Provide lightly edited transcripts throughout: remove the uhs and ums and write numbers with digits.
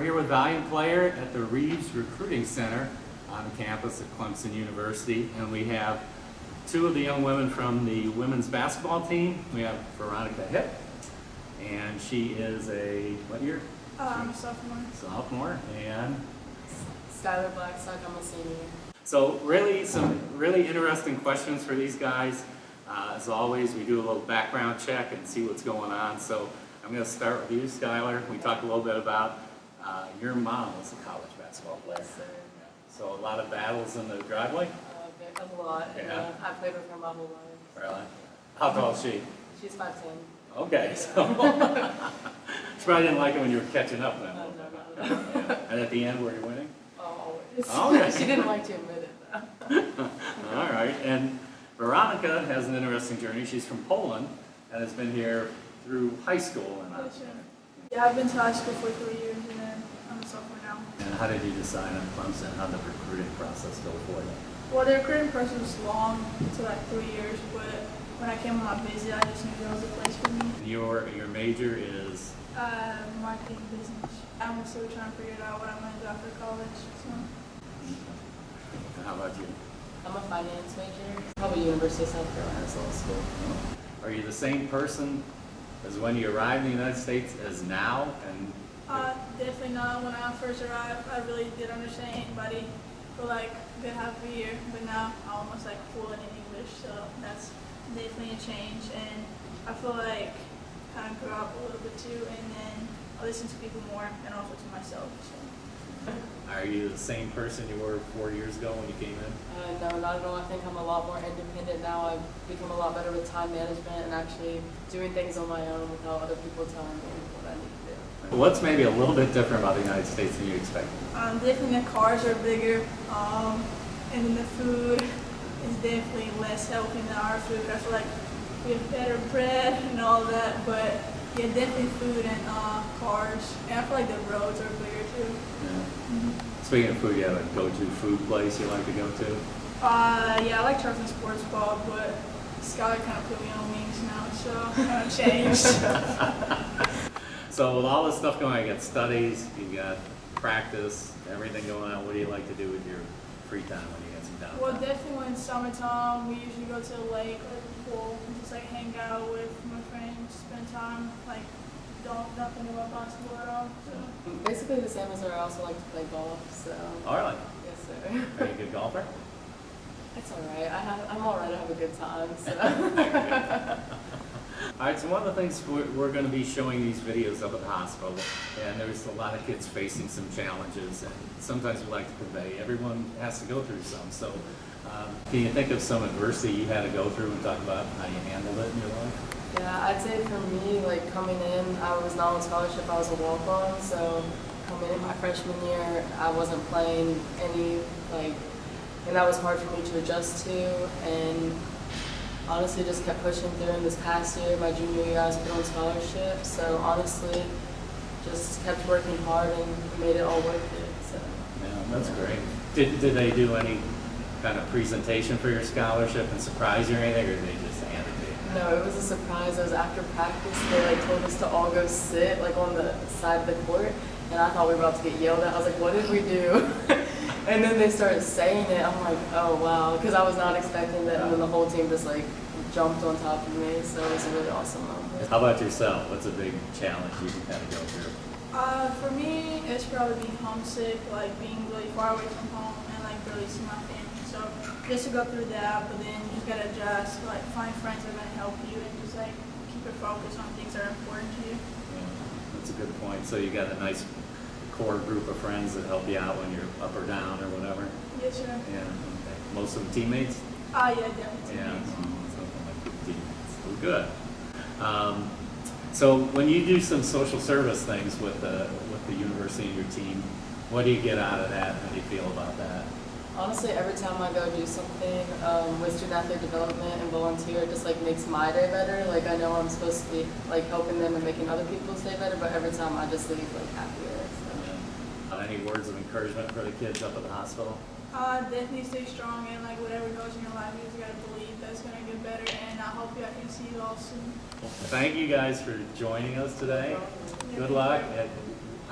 here with Valiant Player at the Reeves Recruiting Center on the campus at Clemson University, and we have two of the young women from the women's basketball team. We have Weronika Hipp, and she is a, what year? I'm a sophomore. Sophomore, and? Skylar, Blackstock, I'm a senior. So really, some really interesting questions for these guys. As always, we do a little background check and see what's going on. So I'm going to start with you, Skylar. We talked a little bit about your mom was a college basketball player. Yes, sir. So a lot of battles in the driveway? A lot. Yeah. I played with her my whole life. Really? How tall is she? She's 5'10". Okay, so she probably didn't like it when you were catching up then. No. Yeah. And at the end, were you winning? Always. Okay. She didn't like to admit it though. All right, and Weronika has an interesting journey. She's from Poland and has been here through high school. And yeah, I've been to high school for 3 years and then I'm a sophomore now. And how did you decide on Clemson? How did the recruiting process go for you? Well, the recruiting process was long, to like 3 years, but when I came on my visit, I just knew that was a place for me. Your major is? Marketing business. I'm still trying to figure out what I'm going to do after college. So. And how about you? I'm a finance major. Probably University of South Carolina's law school. Are you the same person as when you arrived in the United States as now? And definitely not. When I first arrived, I really didn't understand anybody for like a good half a year, but now I'm almost like fluent in English, so that's definitely a change. And I feel like I kind of grew up a little bit too, and then I listen to people more and also to myself. So. Are you the same person you were 4 years ago when you came in? No, not at all. I think I'm a lot more independent now. I've become a lot better with time management and actually doing things on my own without other people telling me what I need to do. What's maybe a little bit different about the United States than you expected? Definitely the cars are bigger, and then the food is definitely less healthy than our food. I feel like we have better bread and all that, but yeah, definitely food and cars. And I feel like the roads are bigger too. Yeah. Speaking of food, you have a go-to food place you like to go to? Yeah, I like Charleston Sports Bar, but Skylar kind of put me on wings now, so kind of changed. So with all this stuff going on, you got studies, you got practice, everything going on, what do you like to do with your free time when you get some downtime? Well, definitely when it's summertime, we usually go to the lake or the pool and just like hang out with my friends, spend time, like don't think about basketball at all. So. Basically the same as her. I also like to play golf, so. All right. Yes, sir. Are you a good golfer? It's all right. I'm all right. I have a good time, so. All right, so one of the things we're going to be showing these videos up at the hospital, and there's a lot of kids facing some challenges, and sometimes we like to convey everyone has to go through some. So can you think of some adversity you had to go through and talk about how you handled it in your life? Yeah, I'd say for me, like coming in, I was not on scholarship, I was a walk-on, so coming in my freshman year, I wasn't playing any, and that was hard for me to adjust to, and honestly just kept pushing through. In this past year, my junior year, I was put on scholarship, so honestly, just kept working hard and made it all worth it, so. Yeah, that's great. Did they do any kind of presentation for your scholarship and surprise you or anything, or did they just hand it to you? No, it was a surprise. It was after practice. They told us to all go sit on the side of the court, and I thought we were about to get yelled at. I was like, what did we do? And then they started saying it. I'm like, oh wow, because I was not expecting that, and then the whole team just jumped on top of me, so it was a really awesome moment. How about yourself? What's a big challenge you can kind of go through? For me, it's probably being homesick, being really far away from home and really see my family. So just to go through that, but then you just gotta adjust, find friends that are gonna help you and just keep your focus on things that are important to you. Yeah, that's a good point. So you got a nice core group of friends that help you out when you're up or down or whatever? Yes, sir. Yeah, okay. Most of them teammates? Yeah, definitely Yeah, teammates. something like good teammates. Well, good. So when you do some social service things with the university and your team, what do you get out of that? How do you feel about that? Honestly, every time I go do something with student athlete development and volunteer, it just makes my day better. I know I'm supposed to be helping them and making other people's day better, but every time I just leave happier. So. Yeah. Any words of encouragement for the kids up at the hospital? Definitely stay strong and whatever goes in your life, you just gotta believe that's gonna get better. And I hope I can see you all soon. Well, thank you guys for joining us today. Good luck.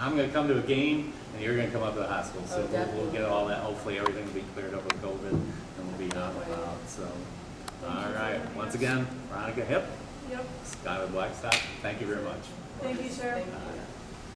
I'm gonna come to a game, and you're gonna come up to the hospital. So Oh, we'll get all that. Hopefully, everything will be cleared up with COVID, and we'll be out and about. So, all right. Once again, Weronika Hipp, Yep. Skylar Blackstock. Thank you very much. Thank you, sir. Thank you.